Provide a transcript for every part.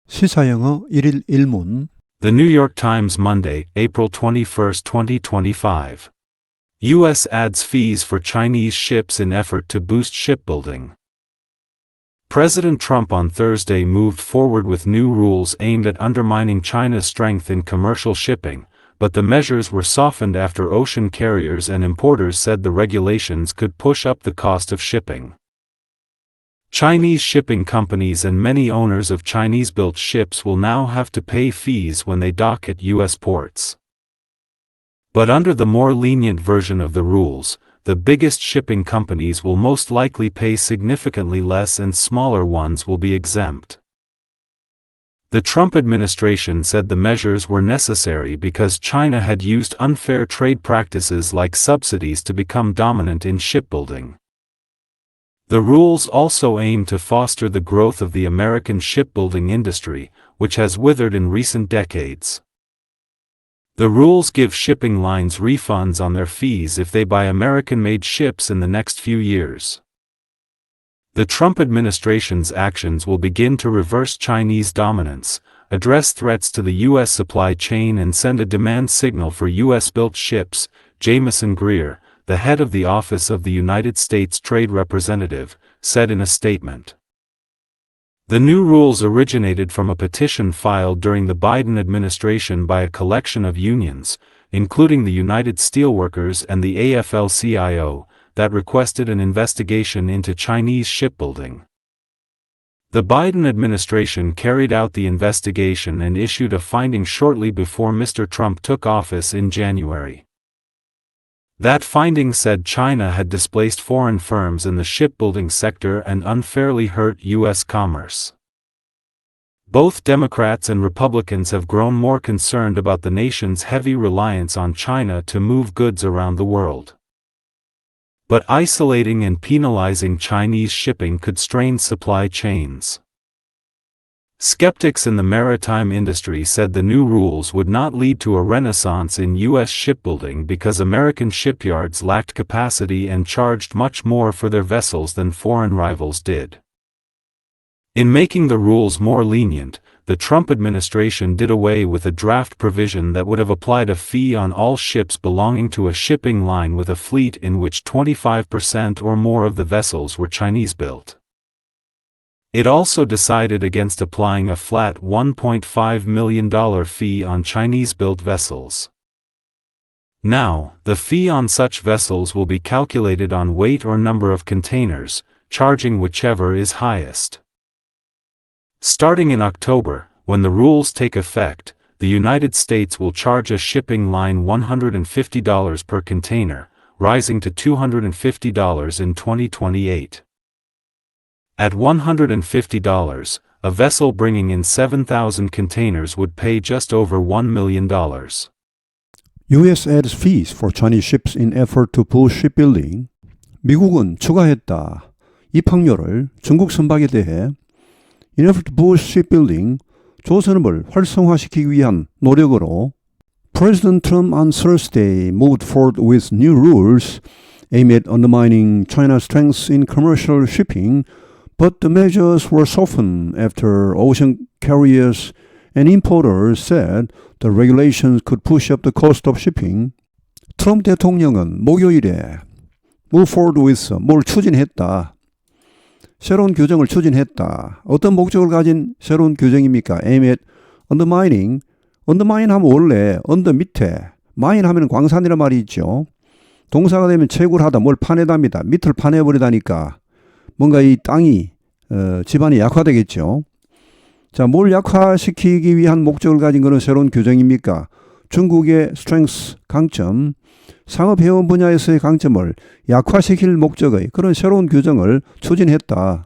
시사영어 1일 1문 The New York Times Monday, April 21, 2025. U.S. adds fees for Chinese ships in effort to boost shipbuilding. President Trump on Thursday moved forward with new rules aimed at undermining China's strength in commercial shipping, but the measures were softened after ocean carriers and importers said the regulations could push up the cost of shipping. Chinese shipping companies and many owners of Chinese-built ships will now have to pay fees when they dock at U.S. ports. But under the more lenient version of the rules, the biggest shipping companies will most likely pay significantly less and smaller ones will be exempt. The Trump administration said the measures were necessary because China had used unfair trade practices like subsidies to become dominant in shipbuilding. The rules also aim to foster the growth of the American shipbuilding industry, which has withered in recent decades. The rules give shipping lines refunds on their fees if they buy American-made ships in the next few years. The Trump administration's actions will begin to reverse Chinese dominance, address threats to the U.S. supply chain and send a demand signal for U.S.-built ships, Jamieson Greer, the head of the Office of the United States Trade Representative, said in a statement. The new rules originated from a petition filed during the Biden administration by a collection of unions, including the United Steelworkers and the AFL-CIO, that requested an investigation into Chinese shipbuilding. The Biden administration carried out the investigation and issued a finding shortly before Mr. Trump took office in January. That finding said China had displaced foreign firms in the shipbuilding sector and unfairly hurt U.S. commerce. Both Democrats and Republicans have grown more concerned about the nation's heavy reliance on China to move goods around the world. But isolating and penalizing Chinese shipping could strain supply chains. Skeptics in the maritime industry said the new rules would not lead to a renaissance in U.S. shipbuilding because American shipyards lacked capacity and charged much more for their vessels than foreign rivals did. In making the rules more lenient, the Trump administration did away with a draft provision that would have applied a fee on all ships belonging to a shipping line with a fleet in which 25% or more of the vessels were Chinese-built. It also decided against applying a flat $1.5 million fee on Chinese-built vessels. Now, the fee on such vessels will be calculated on weight or number of containers, charging whichever is highest. Starting in October, when the rules take effect, the United States will charge a shipping line $150 per container, rising to $250 in 2028. At $150, a vessel bringing in 7,000 containers would pay just over $1 million. U.S. adds fees for Chinese ships in effort to boost shipbuilding. 미국은 추가했다. 입항료를 중국 선박에 대해 in effort to boost shipbuilding, 조선업을 활성화시키기 위한 노력으로 President Trump on Thursday moved forward with new rules aimed at undermining China's strength in commercial shipping, but the measures were softened after ocean carriers and importers said the regulations could push up the cost of shipping. 트럼프 대통령은 목요일에 move forward with 뭘 추진했다. 새로운 규정을 추진했다. 어떤 목적을 가진 새로운 규정입니까? aimed at undermining. undermine 하면 원래 under 밑에, mine 하면 광산이란 말이 있죠. 동사가 되면 채굴하다, 뭘 파내답니다. 밑을 파내버리다니까 뭔가 이 땅이 집안이 약화되겠죠. 자, 뭘 약화시키기 위한 목적을 가진 것은 새로운 규정입니까? 중국의 strength, 강점, 상업해운 분야에서의 강점을 약화시킬 목적의 그런 새로운 규정을 추진했다.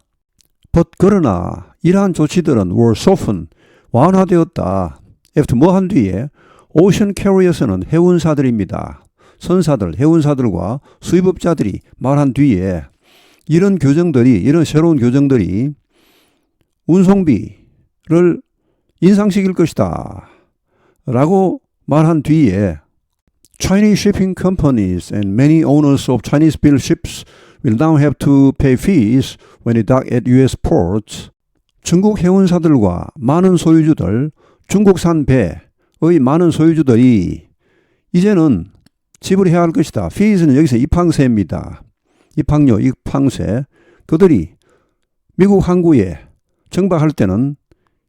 But 그러나 이러한 조치들은 were softened, 완화되었다. After 뭐 한 뒤에 ocean carriers는 해운사들입니다. 선사들, 해운사들과 수입업자들이 말한 뒤에 이런 새로운 규정들이 운송비를 인상시킬 것이다. 라고 말한 뒤에 Chinese shipping companies and many owners of Chinese-built ships will now have to pay fees when they dock at U.S. ports. 중국 해운사들과 많은 소유주들, 중국산 배의 많은 소유주들이 이제는 지불해야 할 것이다. fees는 여기서 입항세입니다. 입항료, 입항세. 그들이 미국 항구에 정박할 때는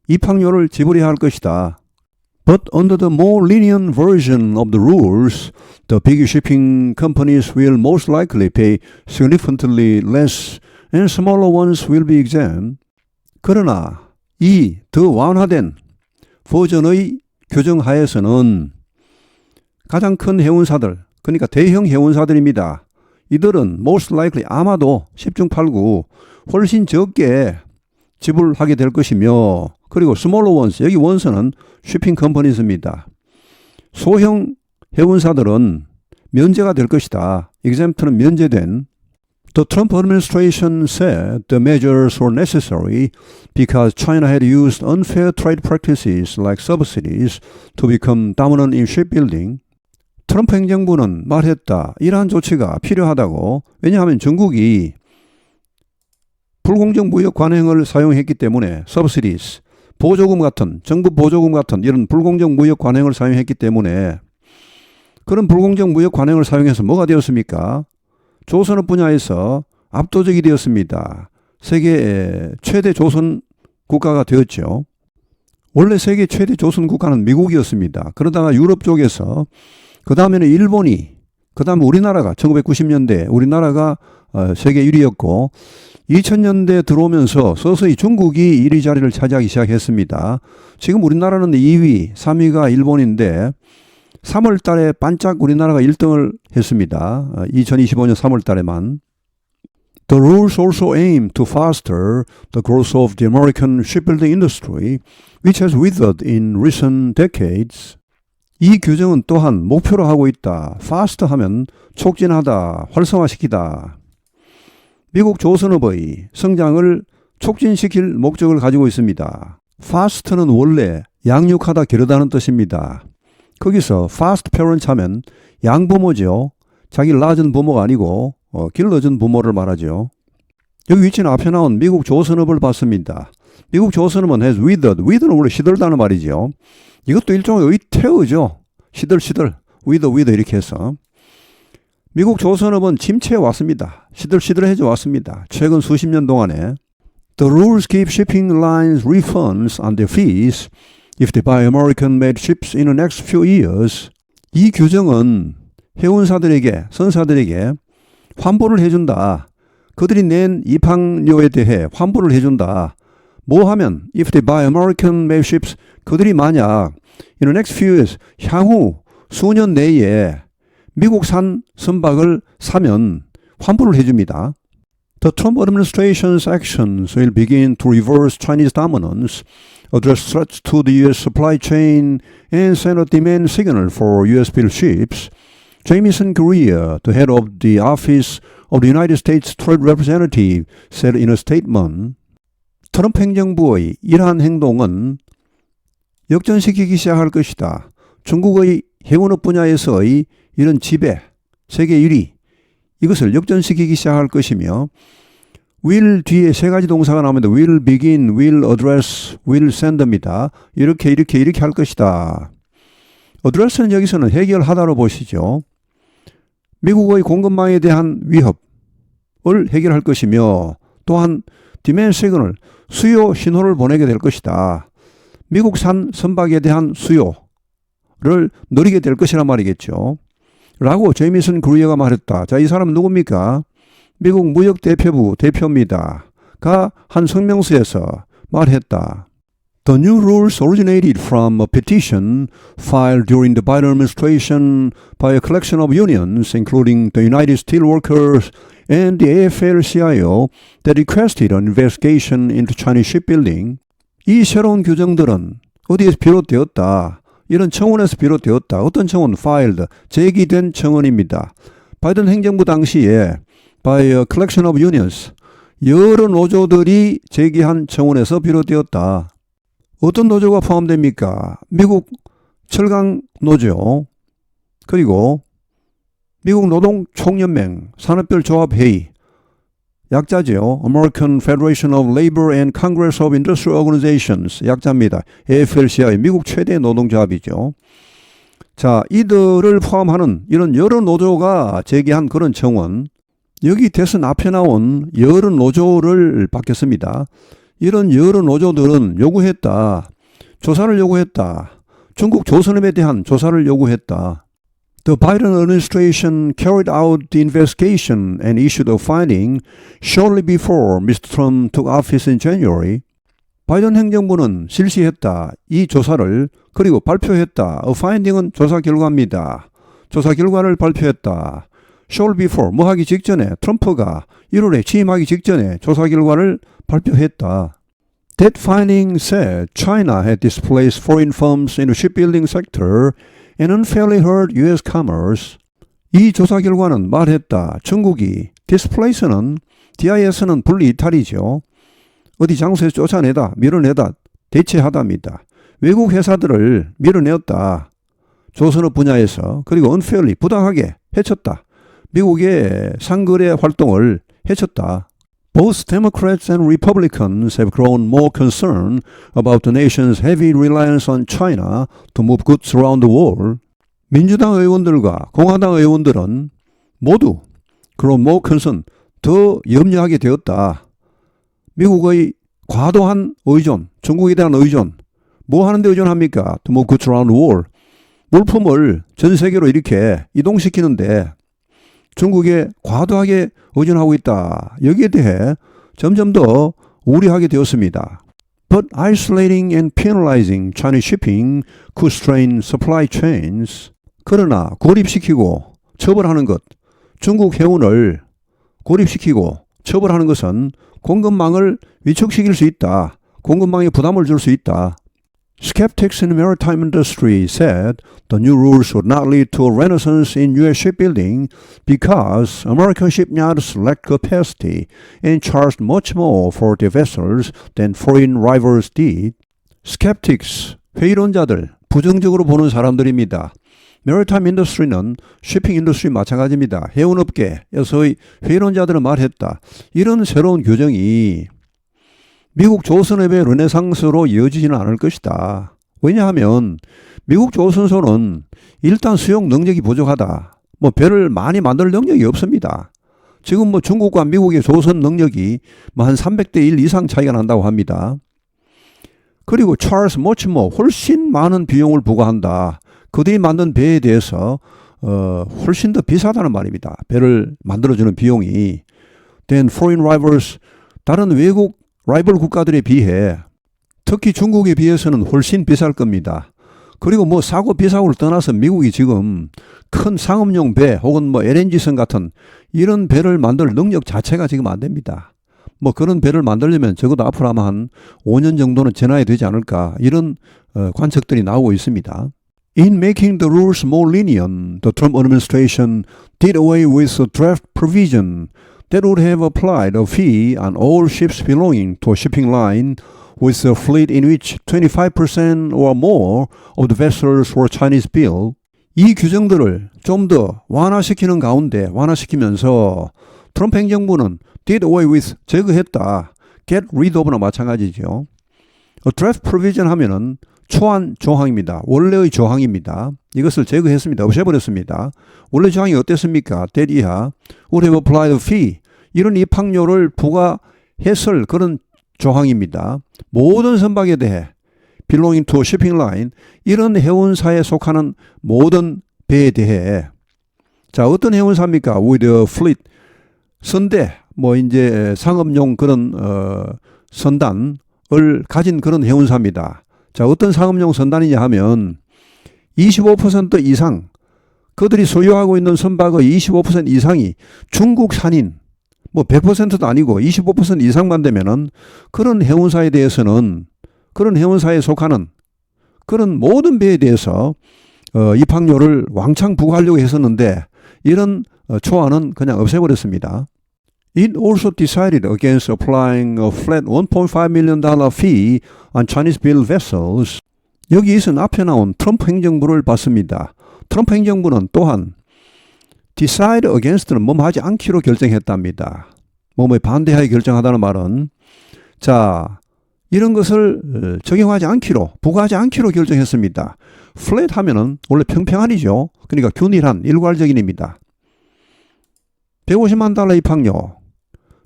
입항료를 지불해야 할 것이다. But under the more lenient version of the rules, the big shipping companies will most likely pay significantly less and smaller ones will be exempt. 그러나 이 더 완화된 버전의 규정 하에서는 가장 큰 해운사들, 그러니까 대형 해운사들입니다. 이들은 most likely 아마도 10중 8구 훨씬 적게 지불하게 될 것이며, 그리고 smaller ones, 여기 원서는 shipping companies입니다. 소형 해운사들은 면제가 될 것이다. exempt는 면제된. The Trump administration said the measures were necessary because China had used unfair trade practices like subsidies to become dominant in shipbuilding. 트럼프 행정부는 말했다. 이러한 조치가 필요하다고. 왜냐하면 중국이 불공정 무역 관행을 사용했기 때문에 subsidies, 보조금 같은, 정부 보조금 같은 이런 불공정 무역 관행을 사용했기 때문에 그런 불공정 무역 관행을 사용해서 뭐가 되었습니까? 조선업 분야에서 압도적이 되었습니다. 세계 최대 조선 국가가 되었죠. 원래 세계 최대 조선 국가는 미국이었습니다. 그러다가 유럽 쪽에서 그 다음에는 일본이, 그 다음에 우리나라가 1990년대 우리나라가 세계 1위였고 2000년대 들어오면서 서서히 중국이 1위 자리를 차지하기 시작했습니다. 지금 우리나라는 2위, 3위가 일본인데 3월 달에 반짝 우리나라가 1등을 했습니다. 2025년 3월 달에만. The rules also aim to foster the growth of the American shipbuilding industry, which has withered in recent decades. 이 규정은 또한 목표로 하고 있다. faster 하면 촉진하다, 활성화시키다. 미국 조선업의 성장을 촉진시킬 목적을 가지고 있습니다. fast는 원래 양육하다, 기르다는 뜻입니다. 거기서 fast parent 하면 양부모죠. 자기를 낳은 부모가 아니고 길러준 부모를 말하죠. 여기 위치는 앞에 나온 미국 조선업을 봤습니다. 미국 조선업은 has withered. wither는 원래 시들다는 말이죠. 이것도 일종의 의태어죠. 시들, wither 이렇게 해서. 미국 조선업은 침체해 왔습니다. 시들시들해져 왔습니다. 최근 수십 년 동안에. The rules give shipping lines refunds on their fees if they buy American-made ships in the next few years. 이 규정은 해운사들에게, 선사들에게 환불을 해준다. 그들이 낸 입항료에 대해 환불을 해준다. 뭐 하면 if they buy American-made ships, 그들이 만약 in the next few years, 향후 수년 내에 미국산 선박을 사면 환불을 해줍니다. The Trump administration's actions will begin to reverse Chinese dominance, address threats to the U.S. supply chain, and send a demand signal for U.S.-built ships. Jamieson Greer, the head of the Office of the United States Trade Representative, said in a statement, 트럼프 행정부의 이러한 행동은 역전시키기 시작할 것이다. 중국의 해운업 분야에서의 이런 지배, 세계 1위, 이것을 역전시키기 시작할 것이며 will 뒤에 세 가지 동사가 나옵니다. will begin, will address, will send입니다. 이렇게 할 것이다. address는 여기서는 해결하다로 보시죠. 미국의 공급망에 대한 위협을 해결할 것이며 또한 demand signal, 수요 신호를 보내게 될 것이다. 미국산 선박에 대한 수요를 누리게 될 것이란 말이겠죠. 라고 제이미슨 그리어가 말했다. 자, 이 사람은 누굽니까? 미국 무역 대표부 대표입니다. 가 한 성명서에서 말했다. The new rules originated from a petition filed during the Biden administration by a collection of unions, including the United Steelworkers and the AFL-CIO, that requested an investigation into Chinese shipbuilding. 이 새로운 규정들은 어디에서 비롯되었다. 이런 청원에서 비롯되었다. 어떤 청원? filed, 제기된 청원입니다. 바이든 행정부 당시에 by a collection of unions, 여러 노조들이 제기한 청원에서 비롯되었다. 어떤 노조가 포함됩니까? 미국 철강 노조, 그리고 미국 노동총연맹, 산업별 조합회의, 약자죠. American Federation of Labor and Congress of Industrial Organizations 약자입니다. AFL-CIO 미국 최대 노동조합이죠. 자, 이들을 포함하는 이런 여러 노조가 제기한 그런 청원, 여기 대선 앞에 나온 여러 노조를 받겠습니다. 이런 여러 노조들은 요구했다. 조사를 요구했다. 중국 조선업에 대한 조사를 요구했다. The Biden administration carried out the investigation and issued a finding shortly before Mr. Trump took office in January. 바이든 행정부는 실시했다. 이 조사를 그리고 발표했다. A finding은 조사 결과입니다. 조사 결과를 발표했다. Shortly before 뭐 하기 직전에 트럼프가 1월에 취임하기 직전에 조사 결과를 발표했다. That finding said China had displaced foreign firms in the shipbuilding sector and unfairly hurt U.S. commerce. 이 조사 결과는 말했다. 중국이 displace는 DIS는 분리 이탈이죠. 어디 장소에서 쫓아내다, 밀어내다, 대체하다입니다. 외국 회사들을 밀어내었다. 조선업 분야에서 그리고 unfairly 부당하게 해쳤다. 미국의 상거래 활동을 해쳤다. Both Democrats and Republicans have grown more concerned about the nation's heavy reliance on China to move goods around the world. 민주당 의원들과 공화당 의원들은 모두 그런 more concern, 더 염려하게 되었다. 미국의 과도한 의존, 중국에 대한 의존, 뭐 하는데 의존합니까? To move goods around the world. 물품을 전 세계로 이렇게 이동시키는데 중국에 과도하게 의존하고 있다. 여기에 대해 점점 더 우려하게 되었습니다. But isolating and penalizing Chinese shipping could strain supply chains. 그러나 고립시키고 처벌하는 것, 중국 해운을 고립시키고 처벌하는 것은 공급망을 위축시킬 수 있다. 공급망에 부담을 줄 수 있다. Skeptics in the maritime industry said the new rules would not lead to a renaissance in U.S. shipbuilding because American shipyards lacked capacity and charged much more for their vessels than foreign rivals did. Skeptics, 회의론자들, 부정적으로 보는 사람들입니다. maritime industry는 shipping industry 마찬가지입니다. 해운업계에서의 회의론자들은 말했다. 이런 새로운 규정이 미국 조선업의 르네상스로 이어지지는 않을 것이다. 왜냐하면 미국 조선소는 일단 수용 능력이 부족하다. 뭐 배를 많이 만들 능력이 없습니다. 지금 뭐 중국과 미국의 조선 능력이 뭐 한 300대 1 이상 차이가 난다고 합니다. 그리고 charge much more, 훨씬 많은 비용을 부과한다. 그들이 만든 배에 대해서 훨씬 더 비싸다는 말입니다. 배를 만들어주는 비용이. Then foreign rivals, 다른 외국 라이벌 국가들에 비해 특히 중국에 비해서는 훨씬 비쌀 겁니다. 그리고 뭐 사고 비사고를 떠나서 미국이 지금 큰 상업용 배 혹은 뭐 LNG선 같은 이런 배를 만들 능력 자체가 지금 안 됩니다. 뭐 그런 배를 만들려면 적어도 앞으로 아마 한 5년 정도는 지나야 되지 않을까 이런 관측들이 나오고 있습니다. In making the rules more lenient, the Trump administration did away with a draft provision that would have applied a fee on all ships belonging to a shipping line with a fleet in which 25% or more of the vessels were Chinese built. 이 규정들을 좀 더 완화시키는 가운데 완화시키면서 트럼프 행정부는 did away with 제거했다. get rid of나 마찬가지죠. A draft provision 하면은 초안 조항입니다. 원래의 조항입니다. 이것을 제거했습니다. 없애버렸습니다. 원래 조항이 어땠습니까? that 이하 would have applied a fee. 이런 입항료를 부과했을 그런 조항입니다. 모든 선박에 대해 belonging to a shipping line 이런 해운사에 속하는 모든 배에 대해 자 어떤 해운사입니까? with a fleet 선대 뭐 이제 상업용 그런 선단을 가진 그런 해운사입니다. 자, 어떤 상업용 선단이냐 하면 25% 이상 그들이 소유하고 있는 선박의 25% 이상이 중국산인 뭐 100%도 아니고 25% 이상만 되면은 그런 해운사에 대해서는 그런 해운사에 속하는 그런 모든 배에 대해서 입항료를 왕창 부과하려고 했었는데 이런 초안은 그냥 없애버렸습니다. It also decided against applying a flat $1.5 million fee on Chinese-built vessels. 여기에서는 앞에 나온 트럼프 행정부를 봤습니다. 트럼프 행정부는 또한 decide against는 뭐하지 않기로 결정했답니다. 뭐뭐에 반대하여 결정하다는 말은 자 이런 것을 적용하지 않기로 부과하지 않기로 결정했습니다. flat 하면은 원래 평평한이죠. 그러니까 균일한 일괄적인입니다. 150만 달러 입학료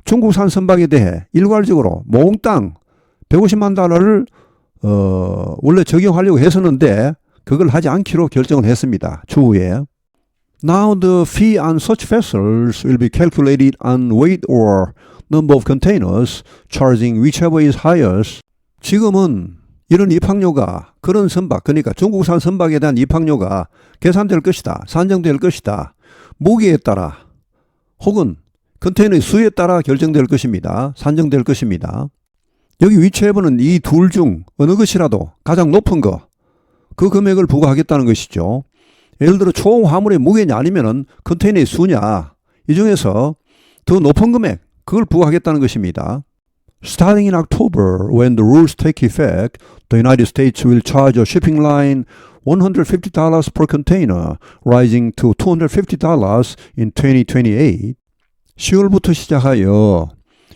중국산 선박에 대해 일괄적으로 몽땅 150만 달러를 원래 적용하려고 했었는데 그걸 하지 않기로 결정을 했습니다. 추후에. Now the fee on such vessels will be calculated on weight or number of containers, charging whichever is highest. 지금은 이런 입학료가 그런 선박, 그러니까 중국산 선박에 대한 입학료가 계산될 것이다. 산정될 것이다. 무게에 따라 혹은 컨테이너의 수에 따라 결정될 것입니다. 산정될 것입니다. 여기 whichever는 이 둘 중 어느 것이라도 가장 높은 거, 그 금액을 부과하겠다는 것이죠. 예를 들어 총 화물의 무게냐 아니면은 컨테이너의 수냐, 이 중에서 더 높은 금액, 그걸 부과하겠다는 것입니다. Starting in October, when the rules take effect, the United States will charge a shipping line $150 per container, rising to $250 in 2028. 10월부터 시작하여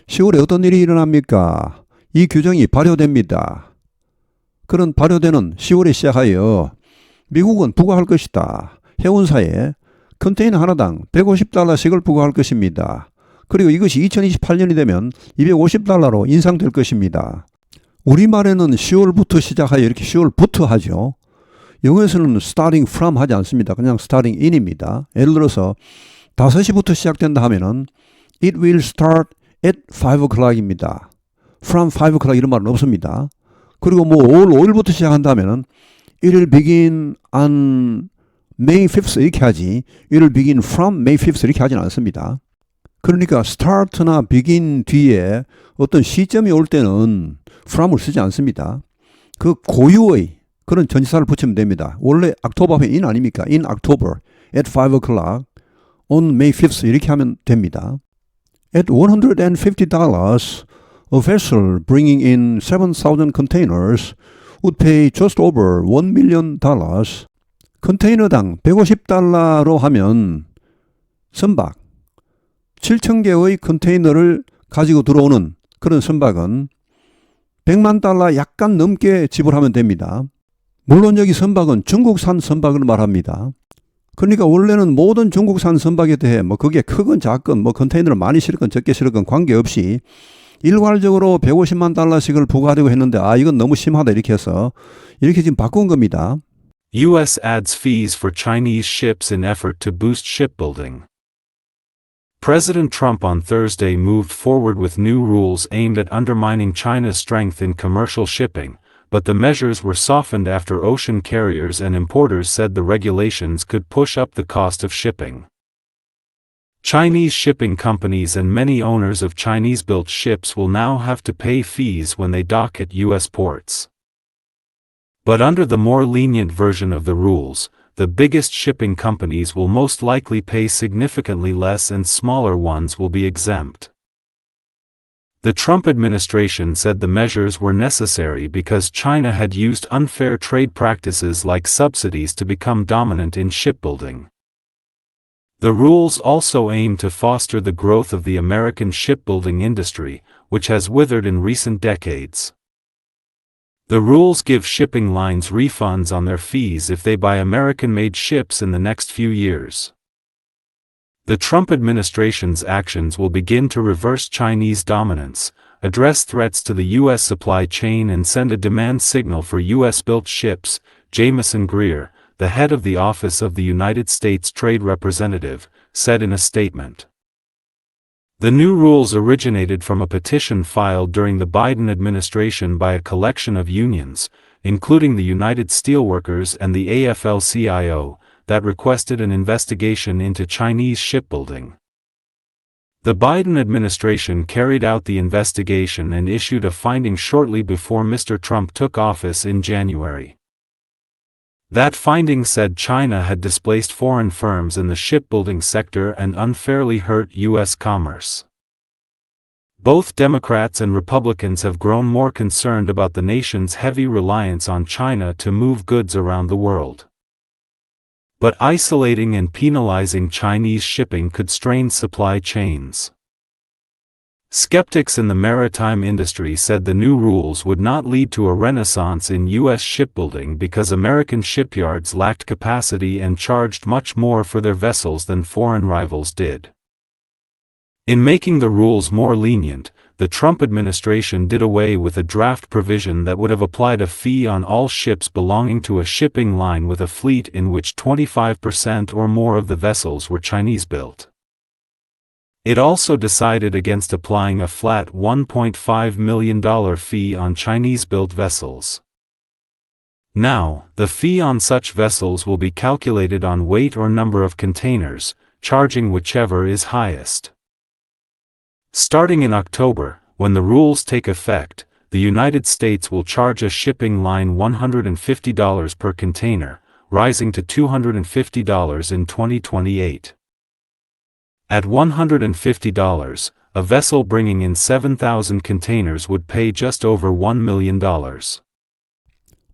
10월에 어떤 일이 일어납니까? 이 규정이 발효됩니다. 그런 발효되는 10월에 시작하여 미국은 부과할 것이다. 해운사에 컨테이너 하나당 $150씩을 부과할 것입니다. 그리고 이것이 2028년이 되면 $250로 인상될 것입니다. 우리말에는 10월부터 시작하여 이렇게 10월부터 하죠. 영어에서는 starting from 하지 않습니다. 그냥 starting in입니다. 예를 들어서 5시부터 시작된다 하면은 it will start at 5 o'clock입니다. from 5 o'clock 이런 말은 없습니다. 그리고 뭐 5월 5일부터 시작한다 하면은 it will begin on May 5th 이렇게 하지 it will begin from May 5th 이렇게 하지는 않습니다. 그러니까 start나 begin 뒤에 어떤 시점이 올 때는 from을 쓰지 않습니다. 그 고유의 그런 전치사를 붙이면 됩니다. 원래 October 하면 in 아닙니까? In October at 5 o'clock on May 5th 이렇게 하면 됩니다. At $150, a vessel bringing in 7,000 containers would pay just over $1 million. 컨테이너당 $150로 하면 선박 7,000개의 컨테이너를 가지고 들어오는 그런 선박은 $100만 약간 넘게 지불하면 됩니다. 물론 여기 선박은 중국산 선박을 말합니다. 그러니까 원래는 모든 중국산 선박에 대해 뭐 그게 크건 작건 뭐 컨테이너를 많이 실건 적게 실건 관계없이 일괄적으로 $150만 씩을 부과하려고 했는데 이건 너무 심하다 이렇게 해서 이렇게 지금 바꾼 겁니다. U.S. adds fees for Chinese ships in effort to boost shipbuilding. President Trump on Thursday moved forward with new rules aimed at undermining China's strength in commercial shipping, but the measures were softened after ocean carriers and importers said the regulations could push up the cost of shipping. Chinese shipping companies and many owners of Chinese-built ships will now have to pay fees when they dock at U.S. ports. But under the more lenient version of the rules, the biggest shipping companies will most likely pay significantly less and smaller ones will be exempt. The Trump administration said the measures were necessary because China had used unfair trade practices like subsidies to become dominant in shipbuilding. The rules also aim to foster the growth of the American shipbuilding industry, which has withered in recent decades. The rules give shipping lines refunds on their fees if they buy American-made ships in the next few years. The Trump administration's actions will begin to reverse Chinese dominance, address threats to the U.S. supply chain and send a demand signal for U.S.-built ships, Jamieson Greer, the head of the Office of the United States Trade Representative, said in a statement. The new rules originated from a petition filed during the Biden administration by a collection of unions, including the United Steelworkers and the AFL-CIO, that requested an investigation into Chinese shipbuilding. The Biden administration carried out the investigation and issued a finding shortly before Mr. Trump took office in January. That finding said China had displaced foreign firms in the shipbuilding sector and unfairly hurt U.S. commerce. Both Democrats and Republicans have grown more concerned about the nation's heavy reliance on China to move goods around the world. But isolating and penalizing Chinese shipping could strain supply chains. Skeptics in the maritime industry said the new rules would not lead to a renaissance in U.S. shipbuilding because American shipyards lacked capacity and charged much more for their vessels than foreign rivals did. In making the rules more lenient, the Trump administration did away with a draft provision that would have applied a fee on all ships belonging to a shipping line with a fleet in which 25% or more of the vessels were Chinese-built. It also decided against applying a flat $1.5 million fee on Chinese-built vessels. Now, the fee on such vessels will be calculated on weight or number of containers, charging whichever is highest. Starting in October, when the rules take effect, the United States will charge a shipping line $150 per container, rising to $250 in 2028. At $150, a vessel bringing in 7,000 containers would pay just over $1 million.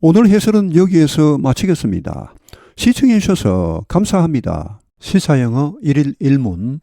오늘 해설은 여기에서 마치겠습니다. 시청해 주셔서 감사합니다. 시사영어 1일 1문